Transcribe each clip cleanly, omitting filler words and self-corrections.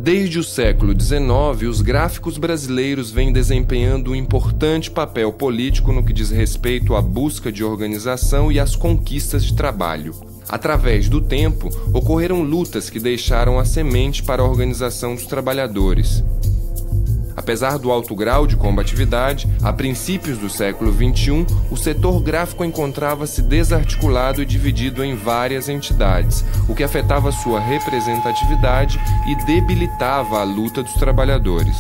Desde o século XIX, os gráficos brasileiros vêm desempenhando um importante papel político no que diz respeito à busca de organização e às conquistas de trabalho. Através do tempo, ocorreram lutas que deixaram a semente para a organização dos trabalhadores. Apesar do alto grau de combatividade, a princípios do século XXI, o setor gráfico encontrava-se desarticulado e dividido em várias entidades, o que afetava sua representatividade e debilitava a luta dos trabalhadores.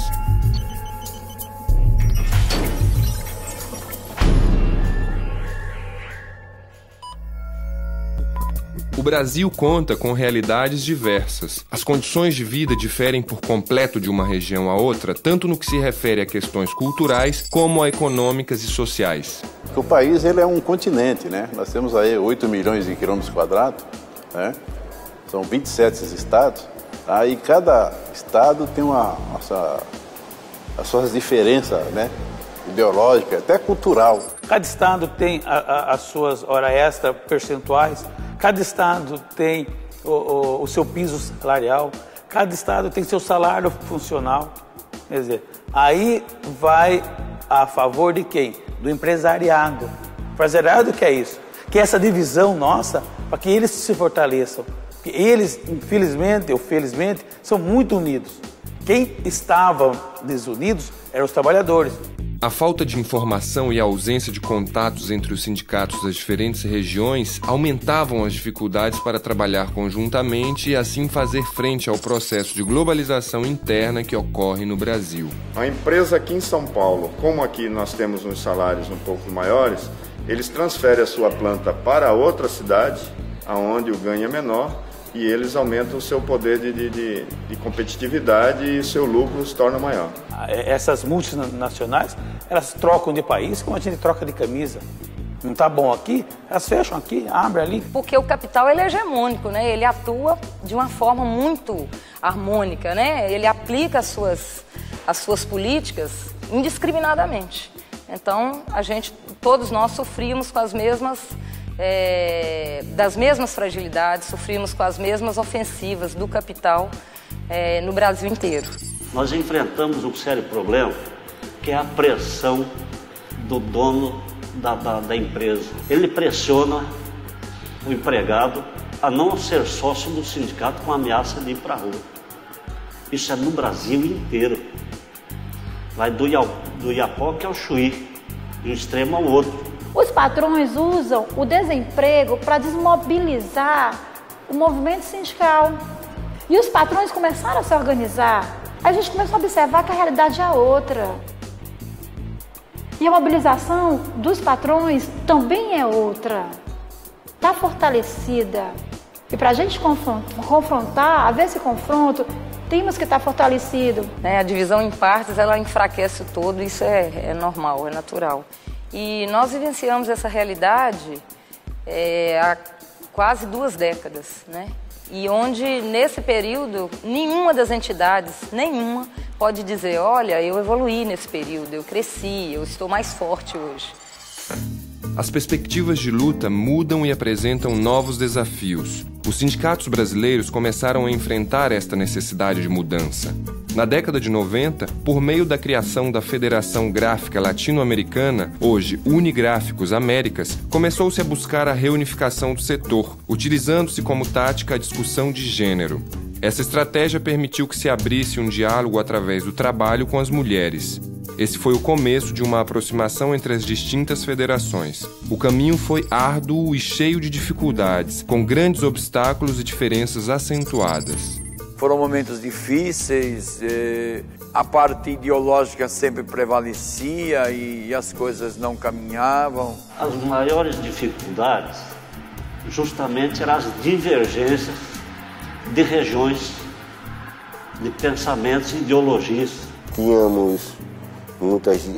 O Brasil conta com realidades diversas. As condições de vida diferem por completo de uma região a outra, tanto no que se refere a questões culturais como a econômicas e sociais. O país ele é um continente, né? Nós temos aí 8 milhões de quilômetros quadrados, né? São 27 estados. Aí cada estado tem as suas diferenças, né? Ideológica, até cultural. Cada estado tem as suas horas extras percentuais. Cada estado tem o seu piso salarial, cada estado tem seu salário funcional. Quer dizer, aí vai a favor de quem? Do empresariado. O empresariado quer isso, que essa divisão nossa, para que eles se fortaleçam. Porque eles, infelizmente ou felizmente, são muito unidos. Quem estava desunidos eram os trabalhadores. A falta de informação e a ausência de contatos entre os sindicatos das diferentes regiões aumentavam as dificuldades para trabalhar conjuntamente e assim fazer frente ao processo de globalização interna que ocorre no Brasil. A empresa aqui em São Paulo, como aqui nós temos uns salários um pouco maiores, eles transferem a sua planta para outra cidade, onde o ganho é menor, e eles aumentam o seu poder de competitividade e seu lucro se torna maior. Essas multinacionais, elas trocam de país como a gente troca de camisa. Não está bom aqui, elas fecham aqui, abrem ali. Porque o capital ele é hegemônico, né? Ele atua de uma forma muito harmônica, né? Ele aplica as suas políticas indiscriminadamente. Então, todos nós sofrimos com das mesmas fragilidades, sofrimos com as mesmas ofensivas do capital no Brasil inteiro. Nós enfrentamos um sério problema, que é a pressão do dono da empresa. Ele pressiona o empregado a não ser sócio do sindicato com ameaça de ir para a rua. Isso é no Brasil inteiro. Vai do Iapoque ao Chuí, de um extremo ao outro. Os patrões usam o desemprego para desmobilizar o movimento sindical. E os patrões começaram a se organizar. A gente começou a observar que a realidade é outra. E a mobilização dos patrões também é outra. Está fortalecida. E para a gente confrontar, haver esse confronto, temos que estar fortalecido. A divisão em partes, ela enfraquece o todo, isso é normal, é natural. E nós vivenciamos essa realidade há quase 2 décadas, né? E onde, nesse período, nenhuma das entidades, pode dizer, olha, eu evoluí nesse período, eu cresci, eu estou mais forte hoje. As perspectivas de luta mudam e apresentam novos desafios. Os sindicatos brasileiros começaram a enfrentar esta necessidade de mudança. Na década de 90, por meio da criação da Federação Gráfica Latino-Americana, hoje Unigráficos Américas, começou-se a buscar a reunificação do setor, utilizando-se como tática a discussão de gênero. Essa estratégia permitiu que se abrisse um diálogo através do trabalho com as mulheres. Esse foi o começo de uma aproximação entre as distintas federações. O caminho foi árduo e cheio de dificuldades, com grandes obstáculos e diferenças acentuadas. Foram momentos difíceis, a parte ideológica sempre prevalecia e as coisas não caminhavam. As maiores dificuldades justamente eram as divergências de regiões, de pensamentos e ideologias. Tínhamos muitas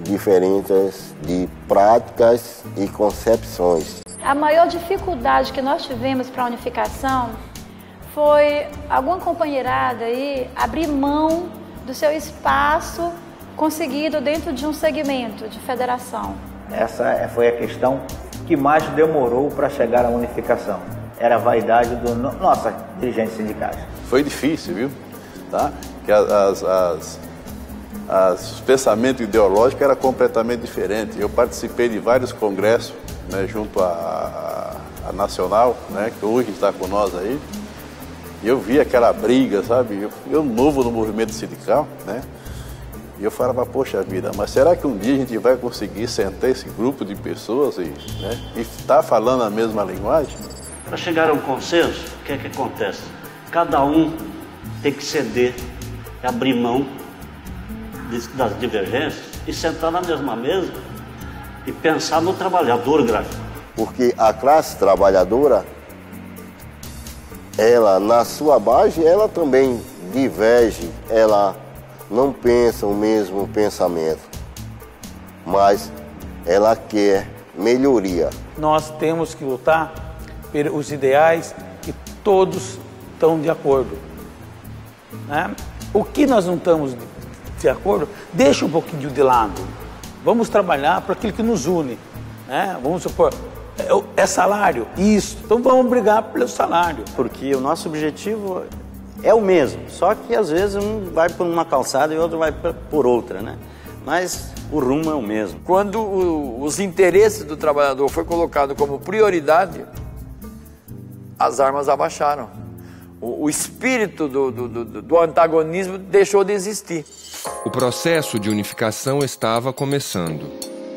diferenças de práticas e concepções. A maior dificuldade que nós tivemos para a unificação foi alguma companheirada aí abrir mão do seu espaço conseguido dentro de um segmento de federação. Essa foi a questão que mais demorou para chegar à unificação. Era a vaidade do nossa dirigente sindical. Foi difícil, viu? tá? Que os pensamentos ideológicos eram completamente diferentes. Eu participei de vários congressos, né, junto à Nacional, né, que hoje está com nós aí, e eu vi aquela briga, sabe? Eu novo no movimento sindical, né? E eu falava, poxa vida, mas será que um dia a gente vai conseguir sentar esse grupo de pessoas e estar falando a mesma linguagem? Para chegar a um consenso, o que é que acontece? Cada um tem que ceder, abrir mão das divergências e sentar na mesma mesa e pensar no trabalhador gráfico. Porque a classe trabalhadora, ela, na sua base, ela também diverge, ela não pensa o mesmo pensamento, mas ela quer melhoria. Nós temos que lutar pelos ideais que todos estão de acordo, né? O que nós não estamos de acordo, deixa um pouquinho de lado. Vamos trabalhar para aquilo que nos une, né? Vamos supor, é salário, isso. Então vamos brigar pelo salário. Porque o nosso objetivo é o mesmo, só que às vezes um vai por uma calçada e o outro vai por outra, né? Mas o rumo é o mesmo. Quando os interesses do trabalhador foi colocado como prioridade, as armas abaixaram. O espírito do antagonismo deixou de existir. O processo de unificação estava começando.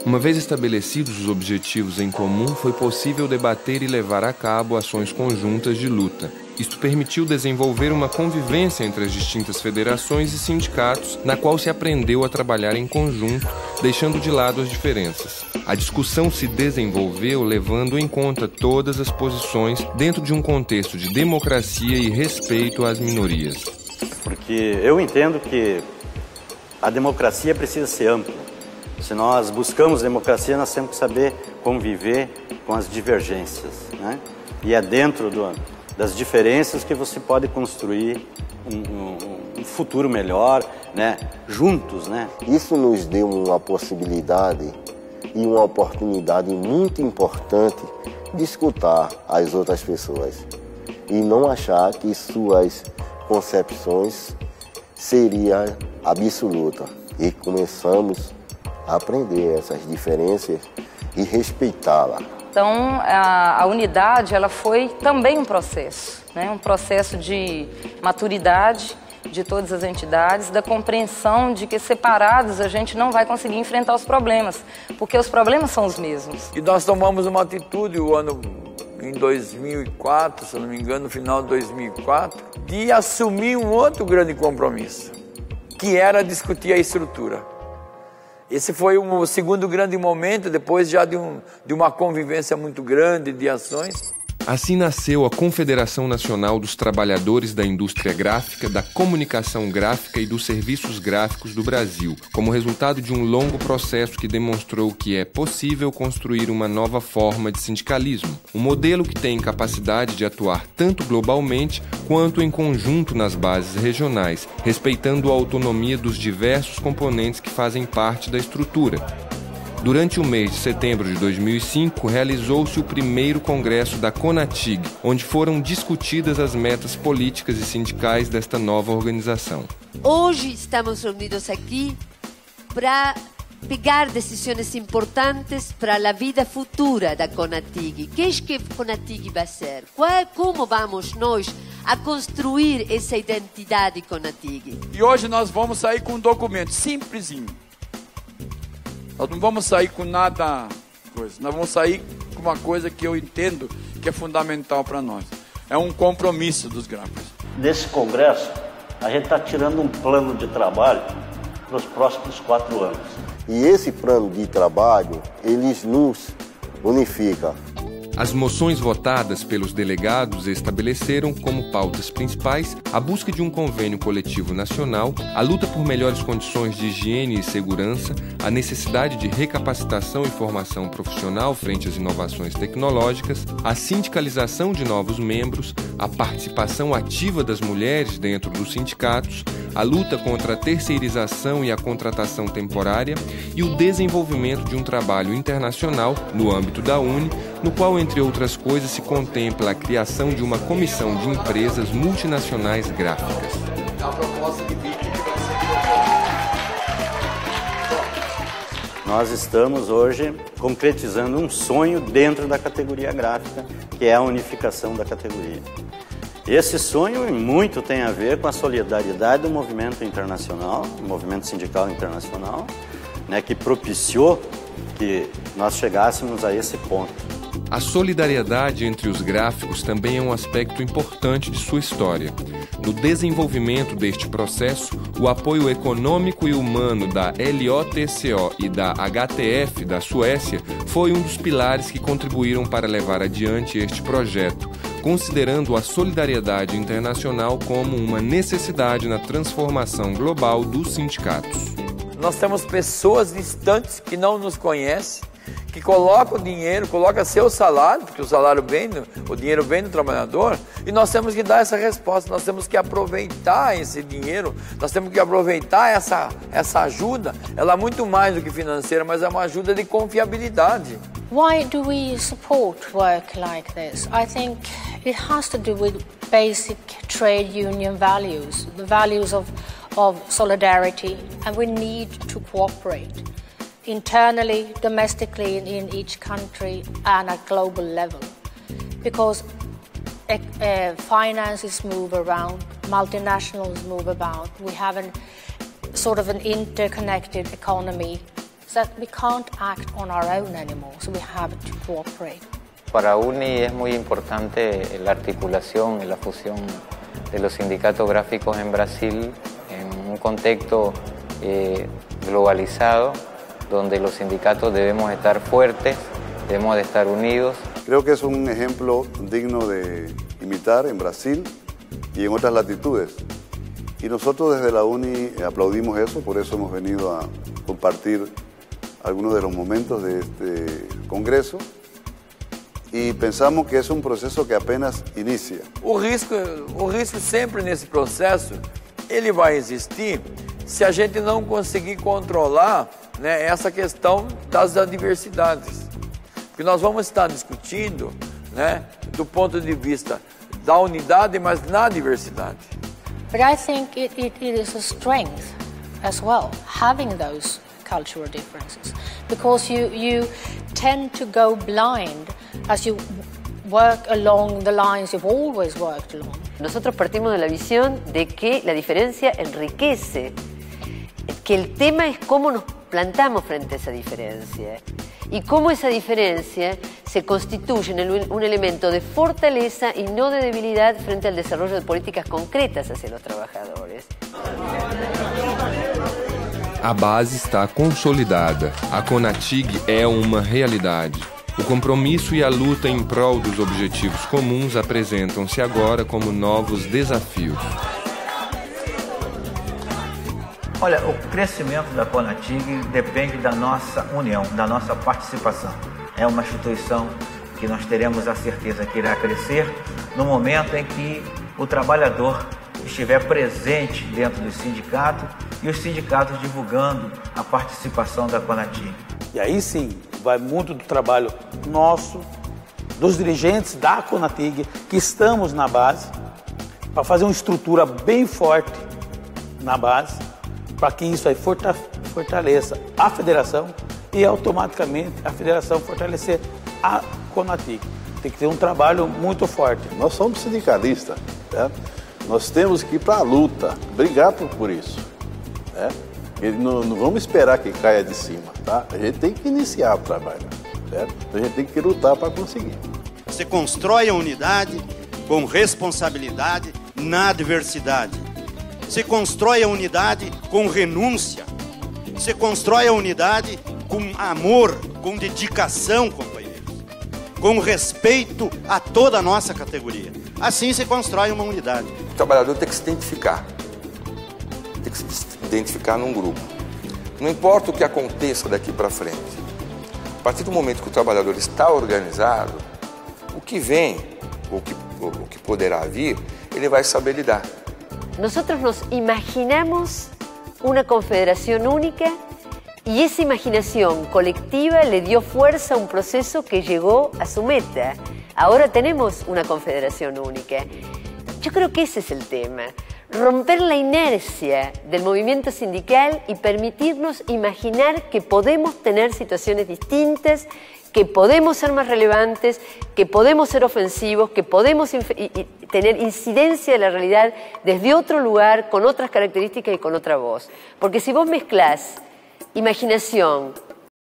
Uma vez estabelecidos os objetivos em comum, foi possível debater e levar a cabo ações conjuntas de luta. Isto permitiu desenvolver uma convivência entre as distintas federações e sindicatos, na qual se aprendeu a trabalhar em conjunto, deixando de lado as diferenças. A discussão se desenvolveu levando em conta todas as posições dentro de um contexto de democracia e respeito às minorias. Porque eu entendo que a democracia precisa ser ampla. Se nós buscamos democracia, nós temos que saber conviver com as divergências, né? E é dentro das diferenças que você pode construir um futuro melhor, né? Juntos, né? Isso nos deu uma possibilidade e uma oportunidade muito importante de escutar as outras pessoas e não achar que suas concepções seriam absolutas. E começamos a aprender essas diferenças e respeitá-la. Então, a unidade, ela foi também um processo, né? Um processo de maturidade de todas as entidades, da compreensão de que separados a gente não vai conseguir enfrentar os problemas, porque os problemas são os mesmos. E nós tomamos uma atitude em 2004, se não me engano, no final de 2004, de assumir um outro grande compromisso, que era discutir a estrutura. Esse foi o segundo grande momento, depois já de uma convivência muito grande de ações. Assim nasceu a Confederação Nacional dos Trabalhadores da Indústria Gráfica, da Comunicação Gráfica e dos Serviços Gráficos do Brasil, como resultado de um longo processo que demonstrou que é possível construir uma nova forma de sindicalismo, um modelo que tem capacidade de atuar tanto globalmente quanto em conjunto nas bases regionais, respeitando a autonomia dos diversos componentes que fazem parte da estrutura. Durante o mês de setembro de 2005, realizou-se o primeiro congresso da CONATIG, onde foram discutidas as metas políticas e sindicais desta nova organização. Hoje estamos reunidos aqui para pegar decisões importantes para a vida futura da CONATIG. O que a CONATIG vai ser? Como vamos nós a construir essa identidade CONATIG? E hoje nós vamos sair com um documento simplesinho. Nós não vamos sair com nada, nós vamos sair com uma coisa que eu entendo que é fundamental para nós. É um compromisso dos gráficos. Nesse congresso, a gente está tirando um plano de trabalho para os próximos 4 anos. E esse plano de trabalho, eles nos unifica. As moções votadas pelos delegados estabeleceram como pautas principais a busca de um convênio coletivo nacional, a luta por melhores condições de higiene e segurança, a necessidade de recapacitação e formação profissional frente às inovações tecnológicas, a sindicalização de novos membros, a participação ativa das mulheres dentro dos sindicatos, a luta contra a terceirização e a contratação temporária e o desenvolvimento de um trabalho internacional no âmbito da UNE, no qual, entre outras coisas, se contempla a criação de uma comissão de empresas multinacionais gráficas. A proposta de vídeo que vai ser Nós estamos hoje concretizando um sonho dentro da categoria gráfica, que é a unificação da categoria. Esse sonho muito tem a ver com a solidariedade do movimento internacional, do movimento sindical internacional, né, que propiciou que nós chegássemos a esse ponto. A solidariedade entre os gráficos também é um aspecto importante de sua história. No desenvolvimento deste processo, o apoio econômico e humano da LOTCO e da HTF da Suécia foi um dos pilares que contribuíram para levar adiante este projeto, considerando a solidariedade internacional como uma necessidade na transformação global dos sindicatos. Nós temos pessoas distantes que não nos conhecem, que colocam o dinheiro, colocam seu salário, porque o dinheiro vem do trabalhador, e nós temos que dar essa resposta, nós temos que aproveitar esse dinheiro, nós temos que aproveitar essa ajuda, ela é muito mais do que financeira, mas é uma ajuda de confiabilidade. Why do we support work like this? I think it has to do with basic trade union values, the values of solidarity, and we need to cooperate internally, domestically in each country and at global level, because finances move around, multinationals move about. We have an interconnected economy that we can't act on our own anymore, so we have to cooperate. Para UNI es muy importante la articulación y la fusión de los sindicatos gráficos en Brasil en un contexto globalizado, donde los sindicatos debemos estar fuertes, debemos de estar unidos. Creo que es un ejemplo digno de imitar en Brasil y en otras latitudes. Y nosotros desde la UNI aplaudimos eso, por eso hemos venido a compartir algunos de los momentos de este congreso e pensamos que é um processo que apenas inicia. O risco sempre nesse processo, ele vai existir se a gente não conseguir controlar, né, essa questão das adversidades. Porque nós vamos estar discutindo, né, do ponto de vista da unidade, mas na diversidade. But I think it is a strength as well, having those cultural differences, because you tend to go blind as you work along the lines you've always worked along. Nosotros partimos de la visión de que la diferencia enriquece, que el tema es cómo nos plantamos frente a esa diferencia y cómo esa diferencia se constituye en un elemento de fortaleza y no de debilidad frente al desarrollo de políticas concretas hacia los trabajadores. A base está consolidada. A CONATIG é uma realidade. O compromisso e a luta em prol dos objetivos comuns apresentam-se agora como novos desafios. Olha, o crescimento da CONATIG depende da nossa união, da nossa participação. É uma instituição que nós teremos a certeza que irá crescer no momento em que o trabalhador estiver presente dentro do sindicato e os sindicatos divulgando a participação da CONATIG. E aí sim, vai muito do trabalho nosso, dos dirigentes da CONATIG, que estamos na base, para fazer uma estrutura bem forte na base, para que isso aí fortaleça a federação e automaticamente a federação fortalecer a CONATIG. Tem que ter um trabalho muito forte. Nós somos sindicalistas, certo? Nós temos que ir para a luta, brigar por isso. Né? E não vamos esperar que caia de cima, tá? A gente tem que iniciar o trabalho, certo? A gente tem que lutar para conseguir. Você constrói a unidade com responsabilidade na adversidade. Você constrói a unidade com renúncia. Você constrói a unidade com amor, com dedicação, companheiros. Com respeito a toda a nossa categoria. Assim se constrói uma unidade. O trabalhador tem que se identificar. Tem que se identificar num grupo. Não importa o que aconteça daqui para frente. A partir do momento que o trabalhador está organizado, o que vem, o o que poderá vir, ele vai saber lidar. Nosotros nos imaginamos una confederación única y esa imaginación colectiva le dio fuerza a un proceso que llegó a su meta. Ahora tenemos una confederación única. Yo creo que ese es el tema. Romper la inercia del movimiento sindical y permitirnos imaginar que podemos tener situaciones distintas, que podemos ser más relevantes, que podemos ser ofensivos, que podemos tener incidencia de la realidad desde otro lugar, con otras características y con otra voz. Porque si vos mezclás imaginación